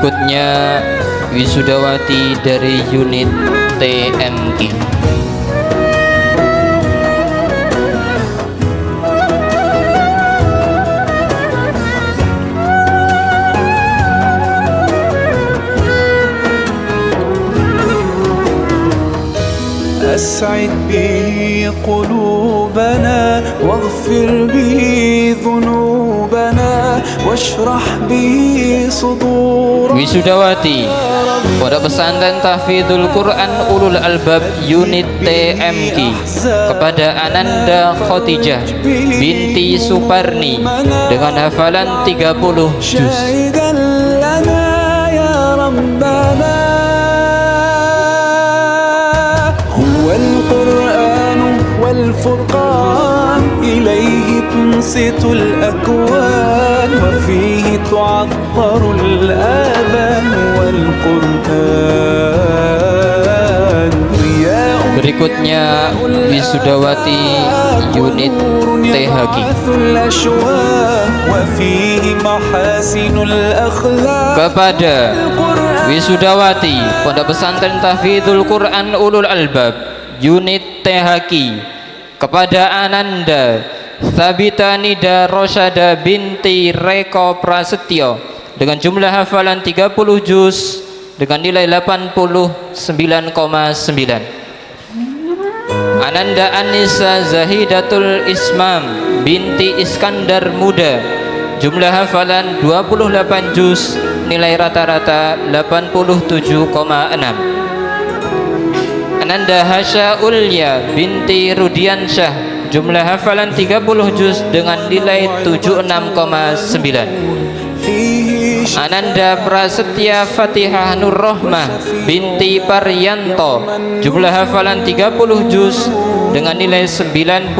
Berikutnya wisudawati dari unit TMK. أسعد به قلوبنا واغفر به ذنوبنا واشرح به صدورنا. Wisudawati Pondok Pesantren Tahfidzul Quran Ulul Albab unit TMK kepada Ananda Khotijah binti Suparni dengan hafalan 30 juz. والقرآن والفرقان إليه تنصت الأكوان وفيه تعطر الآذان والقرآن. Berikutnya wisudawati unit THQ kepada wisudawati Pondok Pesantren Tahfidzul Quran Ulul Albab unit THQ kepada Ananda Sabita Nida Rosyada binti Reko Prasetyo dengan jumlah hafalan 30 juz dengan nilai 89,9. Ananda Anissa Zahidatul Ismam binti Iskandar Muda jumlah hafalan 28 juz nilai rata-rata 87,6. Ananda Hasya Ulya binti Rudiansyah jumlah hafalan 30 juz dengan nilai 76,9. Ananda Prasetya Fatihah Nur Rohmah binti Paryanto jumlah hafalan 30 juz dengan nilai 90,4.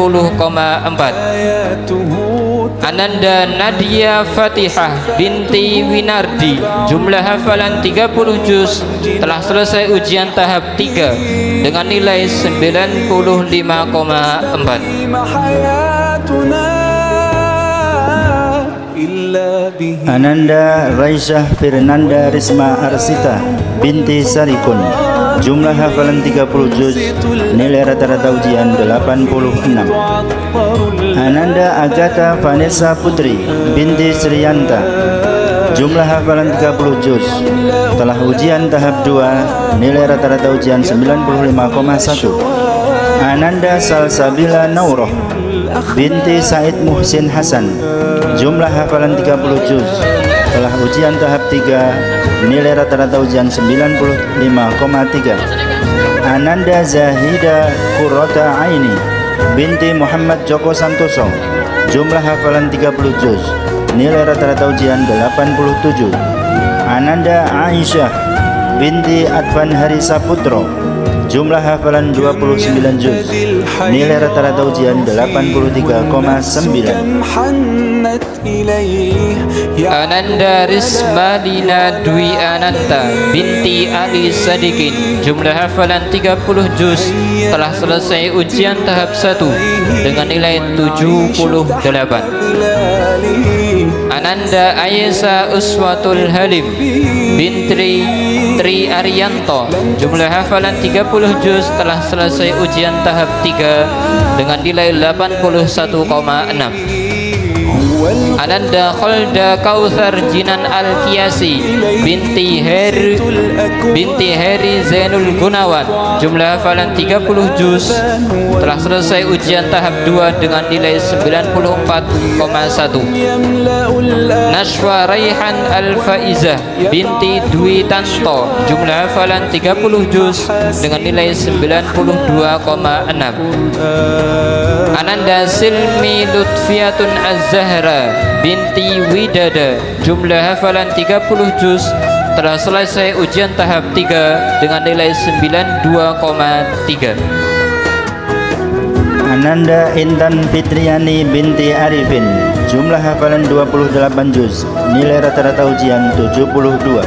Ananda Nadia Fatihah binti Winardi jumlah hafalan 30 juz telah selesai ujian tahap 3 dengan nilai 95,4. Ananda Raisyah Firnanda Risma Arsita binti Sarikun jumlah hafalan 30 juz nilai rata-rata ujian 86. Ananda Agatha Vanessa Putri binti Sriyanta jumlah hafalan 30 juz telah ujian tahap 2 nilai rata-rata ujian 95,1. Ananda Salsabila Nauroh binti Said Muhsin Hasan jumlah hafalan 30 juz telah ujian tahap 3 nilai rata-rata ujian 95,3. Ananda Zahida Qurrata Aini binti Muhammad Joko Santoso jumlah hafalan 30 juz nilai rata-rata ujian 87. Ananda Aisyah binti Advan Hari Saputro jumlah hafalan 29 juz nilai rata-rata ujian 83,9. Ananda Rismadina Dwi Ananta binti Ali Sadikin jumlah hafalan 30 juz telah selesai ujian tahap 1 dengan nilai 78. Ananda Ayesa Uswatul Halim binti Tri Arianto jumlah hafalan 30 juz telah selesai ujian tahap 3 dengan nilai 81,6. Ananda Kholda Kautsar Jinan Al-Qiyasi binti Heri Zainul Gunawan jumlah hafalan 30 juz telah selesai ujian tahap 2 dengan nilai 94,1. Nashwa Raihan Al-Faizah binti Dwi Tanto jumlah hafalan 30 juz dengan nilai 92,6. Ananda Silmi Lutfiatun Az-Zahra binti Widada jumlah hafalan 30 juz telah selesai ujian tahap 3 dengan nilai 92,3. Ananda Intan Fitriani binti Arifin jumlah hafalan 28 juz nilai rata-rata ujian 72.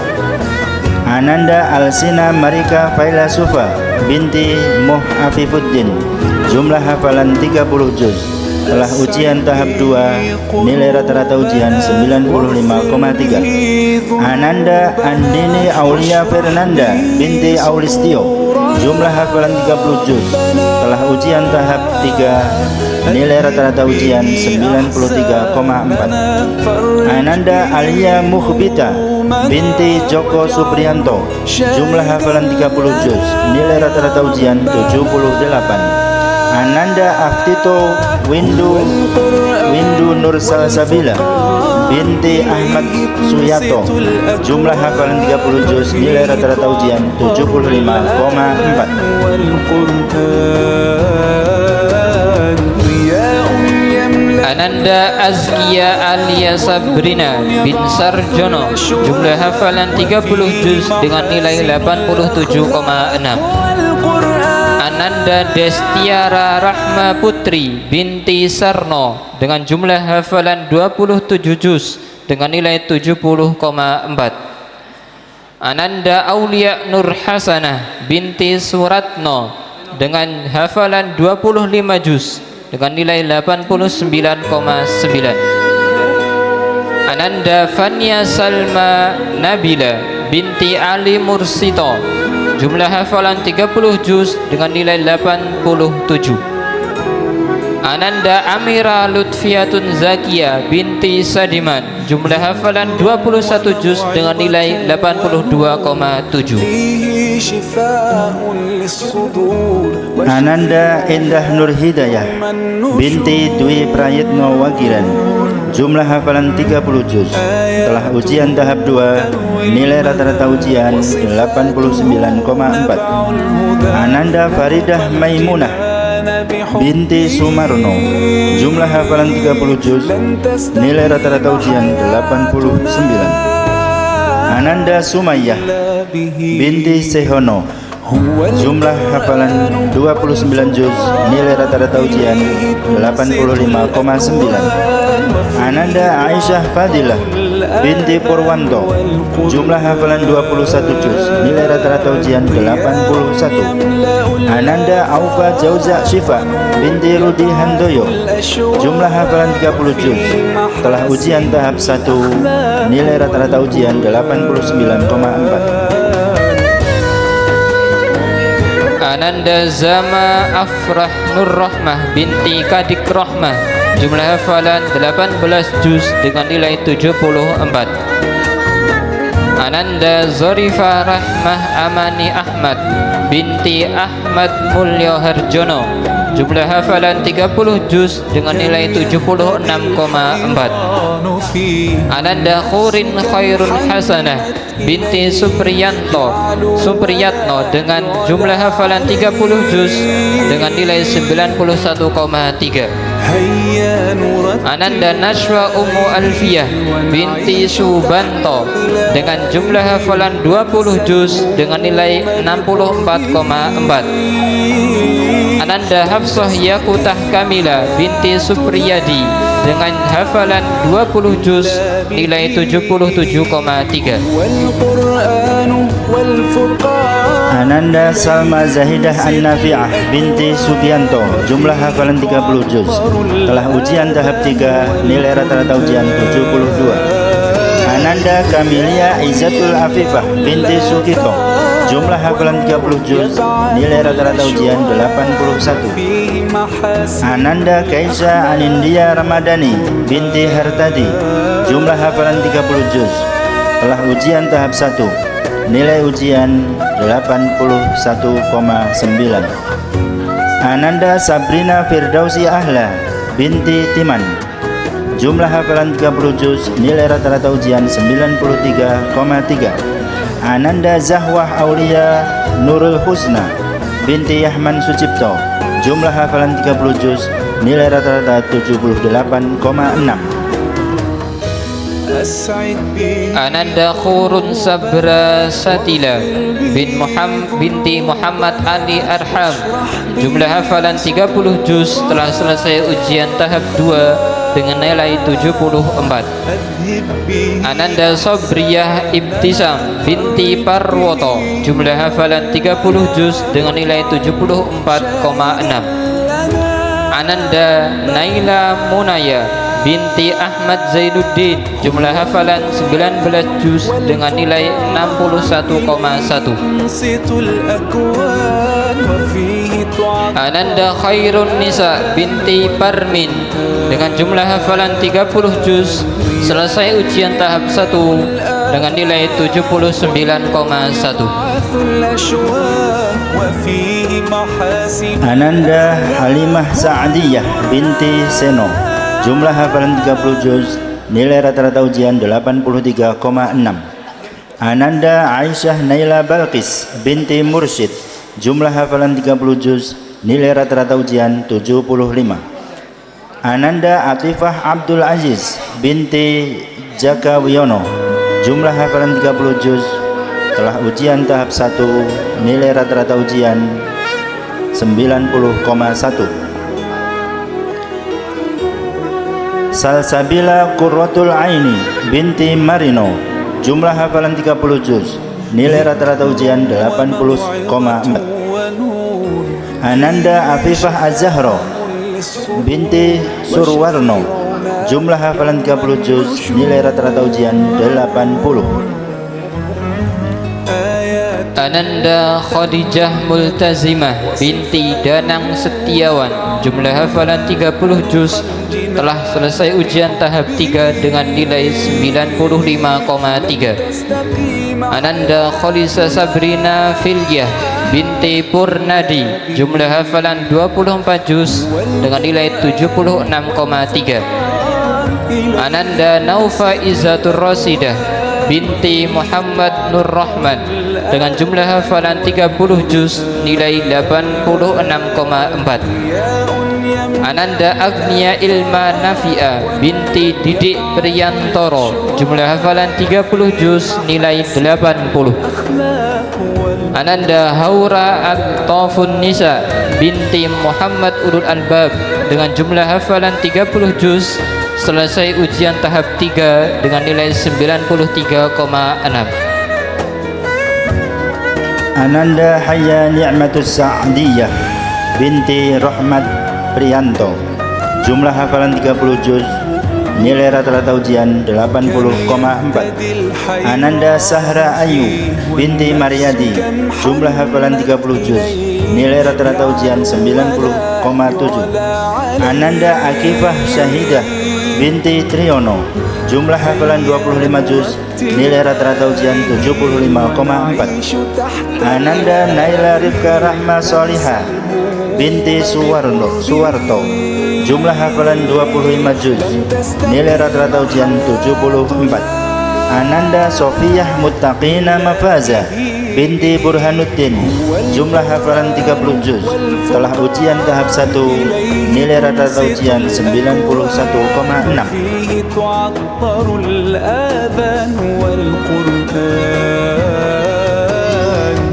Ananda Alsina Marika Faila Sufa binti Muh Afifuddin jumlah hafalan 30 juz Setelah ujian tahap 2, nilai rata-rata ujian 95,3. Ananda Andini Aulia Fernanda binti Aulistio, jumlah hafalan 30 juz. Setelah ujian tahap 3, nilai rata-rata ujian 93,4. Ananda Alia Mukhbita binti Joko Supriyanto, jumlah hafalan 30 juz. Nilai rata-rata ujian 78. Ananda Aftito Windu Nur Salsabila binti Ahmad Suyato, jumlah hafalan 30 juz. Nilai rata-rata ujian 75,4. Ananda Azkia Alia Sabrina bin Sarjono, jumlah hafalan 30 juz dengan nilai 87,6. Ananda Destiara Rahma Putri binti Sarno dengan jumlah hafalan 27 juz dengan nilai 70,4. Ananda Aulia Nur Hasanah binti Suratno dengan hafalan 25 juz dengan nilai 89,9. Ananda Fania Salma Nabila binti Ali Mursito, jumlah hafalan 30 juz dengan nilai 87. Ananda Amira Lutfiatun Zakia binti Sadiman, jumlah hafalan 21 juz dengan nilai 82,7. Ananda Indah Nur Hidayah binti Dwi Prayitno Wagiran, jumlah hafalan 30 juz. Setelah ujian tahap 2, nilai rata-rata ujian 89,4. Ananda Faridah Maimunah binti Sumarno, jumlah hafalan 30 juz. Nilai rata-rata ujian 89. Ananda Sumayyah binti Sehono, jumlah hafalan 29 juz. Nilai rata-rata ujian 85,9. Ananda Aisyah Fadilah binti Purwanto, jumlah hafalan 21 juz. Nilai rata-rata ujian 81. Ananda Aufa Jauza Syifa binti Rudi Handoyo, jumlah hafalan 30 juz. Setelah ujian tahap 1, nilai rata-rata ujian 89,4. Ananda Zama Afrah Nur Rahmah binti Kadik Rahmah, jumlah hafalan 18 juz dengan nilai 74. Ananda Zorifa Rahmah Amani Ahmad binti Ahmad Mulyo Harjono, jumlah hafalan 30 juz dengan nilai 76,4. Ananda Khurin Khairun Hasanah binti Supriyatno dengan jumlah hafalan 30 juz dengan nilai 91,3. Ananda Nashwa Ummu Alfiyah binti Subanto dengan jumlah hafalan 20 juz dengan nilai 64,4. Ananda Hafsah Yakutah Kamila binti Supriyadi dengan hafalan 20 juz nilai 77,3. Ananda Salma Zahidah An-Nafi'ah binti Sugianto, jumlah hafalan 30 juz. Telah ujian tahap 3, nilai rata-rata ujian 72. Ananda Kamilia Izzatul Afifah binti Sukito, jumlah hafalan 30 juz. Nilai rata-rata ujian 81. Ananda Kaisa Anindia Ramadhani binti Hartadi, jumlah hafalan 30 juz. Telah ujian tahap 1, nilai ujian 81,9. Ananda Sabrina Firdausi Ahla binti Timan, jumlah hafalan 30 juz. Nilai rata-rata ujian 93,3. Ananda Zahwah Aulia Nurul Husna binti Yahman Sucipto, jumlah hafalan 30 juz. Nilai rata-rata 78,6. Ananda Khurun Sabra Satila binti Muhammad Ali Arham, jumlah hafalan 30 juz. Telah selesai ujian tahap 2 dengan nilai 74. Ananda Sobriyah Ibtisam binti Parwoto, jumlah hafalan 30 juz dengan nilai 74,6. Ananda Naila Munaya binti Ahmad Zainuddin, jumlah hafalan 19 juz dengan nilai 61,1. تنصت الأكوان وفيه تعطر Ananda Khairun Nisa binti Parmin dengan jumlah hafalan 30 juz, selesai ujian tahap 1 dengan nilai 79,1. الأشواق وفيه محاسن Ananda Halimah Sa'diyah binti Seno, jumlah hafalan 30 juz, nilai rata-rata ujian 83,6. Ananda Aisyah Naila Balqis binti Mursyid, jumlah hafalan 30 juz, nilai rata-rata ujian 75. Ananda Atifah Abdul Aziz binti Jaka Wiono, jumlah hafalan 30 juz, telah ujian tahap 1, nilai rata-rata ujian 90,1. Salsabila Qurratul Aini binti Marino, jumlah hafalan 30 juz, nilai rata-rata ujian 80,4. ونور Ananda Afifah Az-Zahra binti Surwarno, jumlah hafalan 30 juz, nilai rata-rata ujian 80. Ananda Khadijah Multazimah binti Danang Setiawan, jumlah hafalan 30 juz, telah selesai ujian tahap 3 dengan nilai 95,3. Ananda Khalisa Sabrina Filyah binti Purnadi, jumlah hafalan 24 juz dengan nilai 76,3. Ananda Naufa Izzatur Rasidah binti Muhammad Nur Rahman dengan jumlah hafalan 30 juz, nilai 86,4. Ananda Agnia Ilma Nafia binti Didik Priyantoro, jumlah hafalan 30 juz, nilai 80. Ananda Haura At-Tafun Nisa binti Muhammad Ulul Albab dengan jumlah hafalan 30 juz, selesai ujian tahap 3 dengan nilai 93,6. Ananda Hayya Ni'matus Sa'diyah binti Rahmat Priyanto, jumlah hafalan 30 juz, nilai rata-rata ujian 80,4. Ananda Sahra Ayu binti Mariadi, jumlah hafalan 30 juz, nilai rata-rata ujian 90,7. Ananda Akifah Syahidah binti Triyono, jumlah hafalan 25 juz, nilai rata-rata ujian 75,4. Ananda Naila Rifka Rahma Soliha binti Suwarto, jumlah hafalan 25 juz, nilai rata-rata ujian 74. Ananda Sofiyah Muttaqina Mafaza binti Burhanuddin, jumlah hafalan 30 juz, telah ujian tahap 1, nilai rata-rata ujian 91,6. فيه تعطر الآذان والقرآن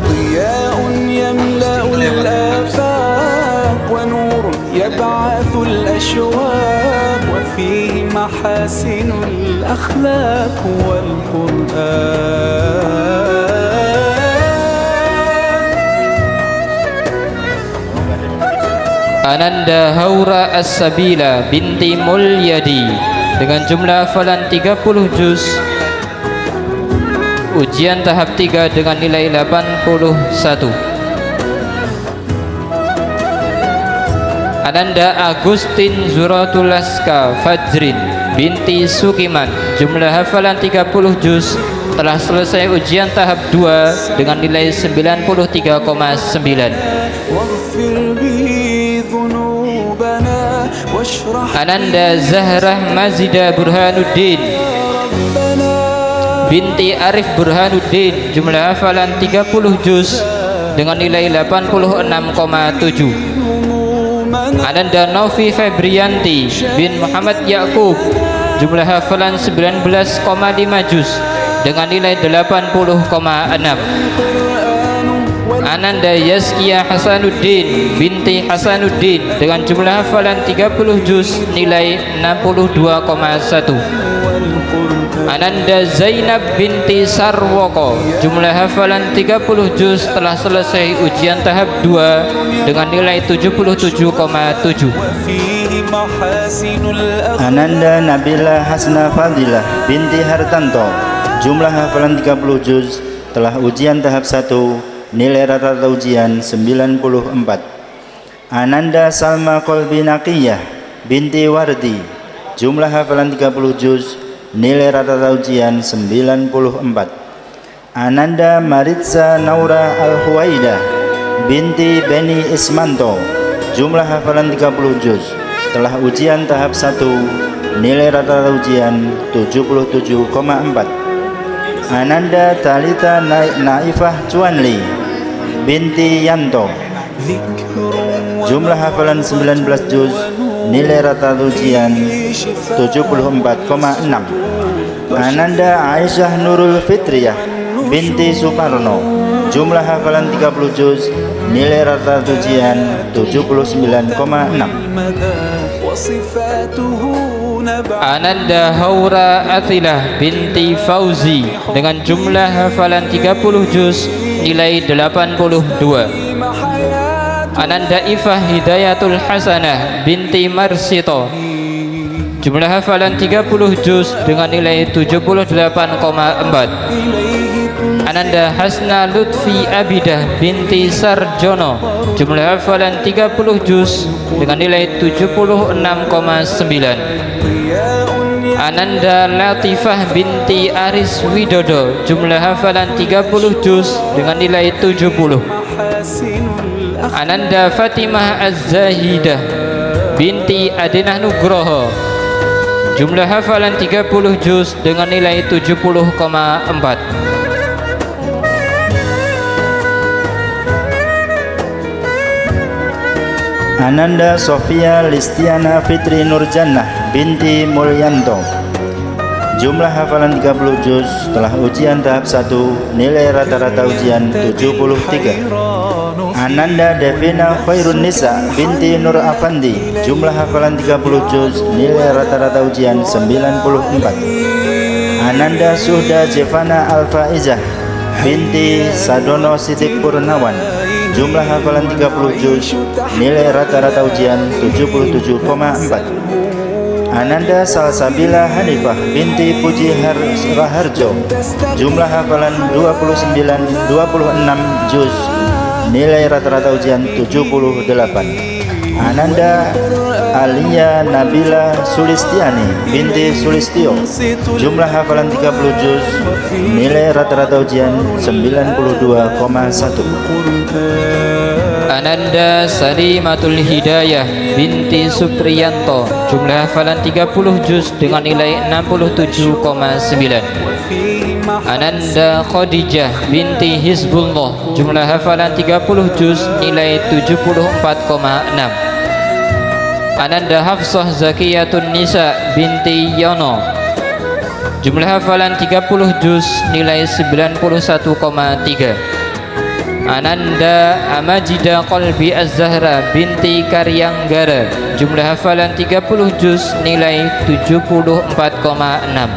ضياء يملأ الآفاق ونور يبعث الأشواق وفيه محاسن الأخلاق والقرآن. Ananda Haura As-Sabila binti Mulyadi dengan jumlah hafalan 30 juz, ujian tahap 3 dengan nilai 81. Ananda Agustin Zuratulaska Fajrin binti Sukiman, jumlah hafalan 30 juz, telah selesai ujian tahap 2 dengan nilai 93,9. Ananda Zahrah Mazida Burhanuddin binti Arif Burhanuddin, jumlah hafalan 30 juz dengan nilai 86,7. Ananda Novi Febrianti bin Muhammad Yakub, jumlah hafalan 19,5 juz dengan nilai 80,6. Ananda Yazkiyah Hasanuddin binti Hasanuddin dengan jumlah hafalan 30 juz, nilai 62,1. Ananda Zainab binti Sarwoko, jumlah hafalan 30 juz, telah selesai ujian tahap 2 dengan nilai 77,7. Ananda Nabila Hasna Fadilah binti Hartanto, jumlah hafalan 30 juz, telah ujian tahap 1, nilai rata-rata ujian 94. Ananda Salma Kolbi Naqiyah binti Wardi, jumlah hafalan 30 juz, nilai rata-rata ujian 94. Ananda Maritza Naura Al-Huwaidah binti Beni Ismanto, jumlah hafalan 30 juz, telah ujian tahap 1, nilai rata-rata ujian 77,4. Ananda Talita Naifah Cuanli binti Yanto, jumlah hafalan 19 juz, nilai rata-rata ujian 74,6. Ananda Aisyah Nurul Fitriyah binti Suparno, jumlah hafalan 30 juz, nilai rata-rata ujian 79,6. Ananda Haura Athilah binti Fauzi, dengan jumlah hafalan 30 juz, nilai 82. Ananda Ifah Hidayatul Hasanah binti Marsito, jumlah hafalan 30 juz dengan nilai 78,4. Ananda Hasna Lutfi Abidah binti Sarjono, jumlah hafalan 30 juz dengan nilai 76,9. Ananda Latifah binti Aris Widodo, jumlah hafalan 30 juz dengan nilai 70. Ananda Fatimah Az-Zahidah binti Adenah Nugroho, jumlah hafalan 30 juz dengan nilai 70,4. Ananda Sofia Listiana Fitri Nurjannah binti Mulyanto, jumlah hafalan 30 juz, telah ujian tahap 1, nilai rata-rata ujian 73. Ananda Devina Khairun Nisa binti Nur Afandi, jumlah hafalan 30 juz, nilai rata-rata ujian 94. Ananda Suhda Jevana Alfaizah binti Sadono Sidik Purnawan, jumlah hafalan 30 juz, nilai rata-rata ujian 77,4. Ananda Salsabila Hanifah binti Puji Raharjo, jumlah hafalan 26 juz, nilai rata-rata ujian 78. Ananda Alia Nabila Sulistiani binti Sulistio, jumlah hafalan 30 juz, nilai rata-rata ujian 92,1. Ananda Salimatul Hidayah binti Supriyanto, jumlah hafalan 30 juz dengan nilai 67,9. Ananda Khadijah binti Hizbullah, jumlah hafalan 30 juz, nilai 74,6. Ananda Hafsah Zakiyatun Nisa binti Yono, jumlah hafalan 30 juz, nilai 91,3. Ananda Amajida Qalbi Az-Zahra binti Karyanggara, jumlah hafalan 30 juz, nilai 74,6.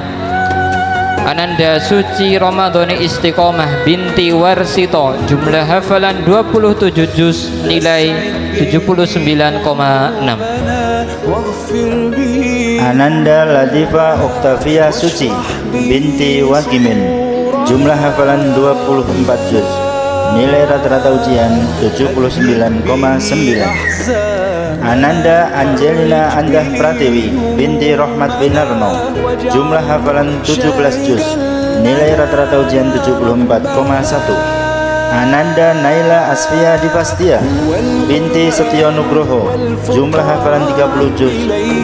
Ananda Suci Ramadhani Istiqomah binti Warsito, jumlah hafalan 27 juz, nilai 79,6. Ananda Latifa Oktavia Suci binti Wagimin, jumlah hafalan 24 juz, nilai rata-rata ujian 79,9. Ananda Angelina Andah Pratiwi binti Rohmat Winarno, jumlah hafalan 17 juz, nilai rata-rata ujian 74,1. Ananda Naila Asfia Divastia binti Setio Nugroho, jumlah hafalan 30 juz,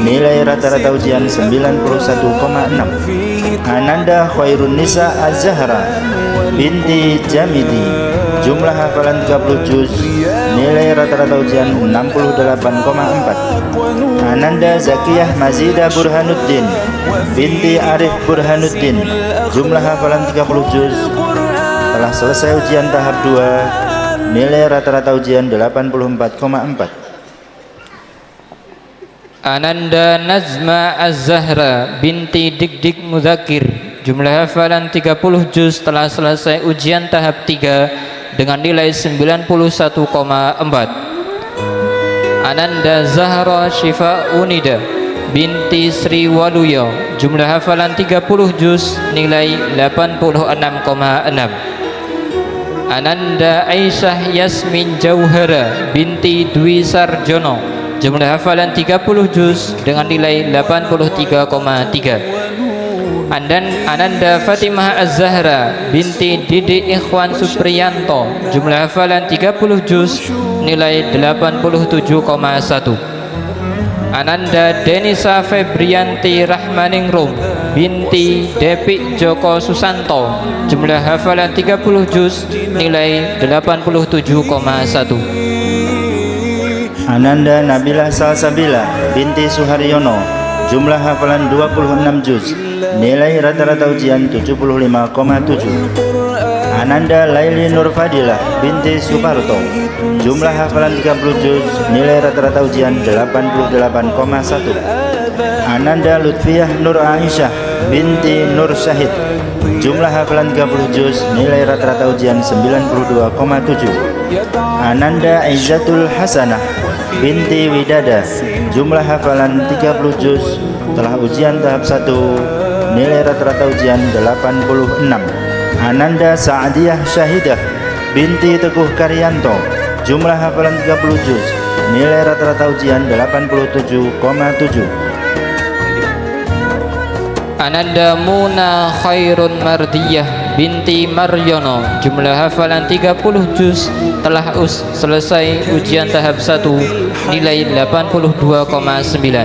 nilai rata-rata ujian 91,6. Ananda Khairun Nisa Az-Zahra binti Jamidi, jumlah hafalan 30 juz, nilai rata-rata ujian 68,4. Ananda Zakiyah Mazida Burhanuddin binti Arif Burhanuddin, jumlah hafalan 30 juz, telah selesai ujian tahap 2, nilai rata-rata ujian 84,4. Ananda Nazma Az-Zahra binti Dik-Dik Muzakir, jumlah hafalan 30 juz, telah selesai ujian tahap 3 dengan nilai 91,4. Ananda Zahra Syifa Unida binti Sri Waluyo, jumlah hafalan 30 juz, nilai 86,6. Ananda Aisyah Yasmin Jauhara binti Dwi Sarjono, jumlah hafalan 30 juz dengan nilai 83,3. Ananda Fatimah Az-Zahra binti Didi Ikhwan Supriyanto, jumlah hafalan 30 juz, nilai 87,1. Ananda Denisa Febrianti Rahmaningrum binti Depik Joko Susanto, jumlah hafalan 30 juz, nilai 87,1. Ananda Nabila Salsabila binti Suharyono, jumlah hafalan 26 juz, nilai rata-rata ujian 75,7. Ananda Laili Nurfadilah binti Suparto, jumlah hafalan 30 juz, nilai rata-rata ujian 88,1. Ananda Lutfiyah Nur Aisyah binti Nur Syahid, jumlah hafalan 30 juz, nilai rata-rata ujian 92,7. Ananda Aizatul Hasanah binti Widada, jumlah hafalan 30 juz, telah ujian tahap 1, nilai rata-rata ujian 86. Ananda Sa'adiyah Syahidah binti Teguh Karyanto, jumlah hafalan 30 juz, nilai rata-rata ujian 87,7. Ananda Muna Khairun Mardiyah binti Maryono, jumlah hafalan 30 juz, telah selesai ujian tahap 1, nilai 82,9.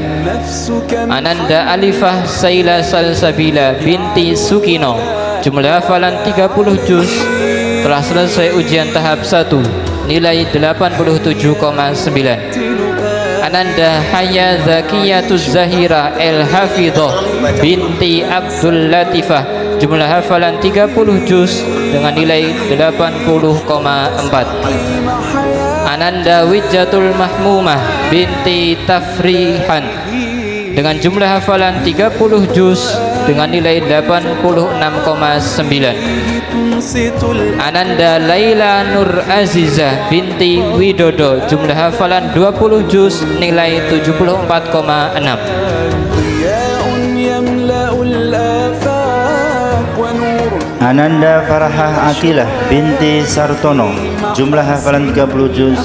Ananda Alifah Saila Salsabila binti Sukino, jumlah hafalan 30 juz, telah selesai ujian tahap 1, nilai 87,9. Ananda Haya Zakiyatuz Zahira El Hafidhah binti Abdul Latifah, jumlah hafalan 30 juz dengan nilai 80,4. Ananda Wijatul Mahmumah binti Tafrihan dengan jumlah hafalan 30 juz dengan nilai 86,9. Ananda Laila Nur Azizah binti Widodo, jumlah hafalan 20 juz, nilai 74,6. Ananda Farahah Akilah binti Sartono, jumlah hafalan 30 juz,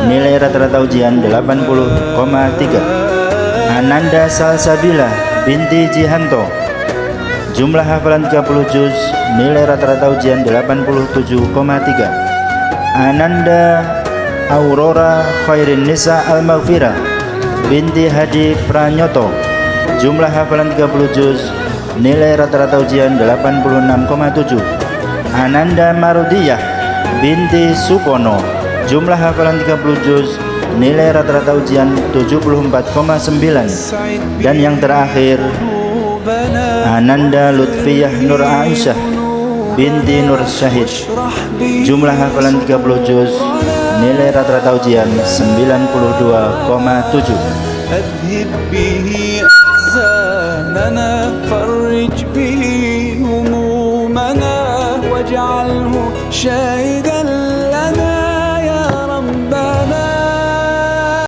nilai rata-rata ujian 80,3. Ananda Salsabila binti Jihanto, jumlah hafalan 30 juz, nilai rata-rata ujian 87,3. Ananda Aurora Khairin Nisa Al-Maghfirah binti Hadi Pranyoto, jumlah hafalan 30 juz, nilai rata-rata ujian 86,7. Ananda Marudiyah binti Supono, jumlah hafalan 30 juz, nilai rata-rata ujian 74,9. Dan yang terakhir, Ananda Lutfiyah Nur Aisyah binti Nur Syahid, jumlah hafalan 30 juz, nilai rata-rata ujian 92,7. أذهب به أحزاننا فرج به همومنا واجعله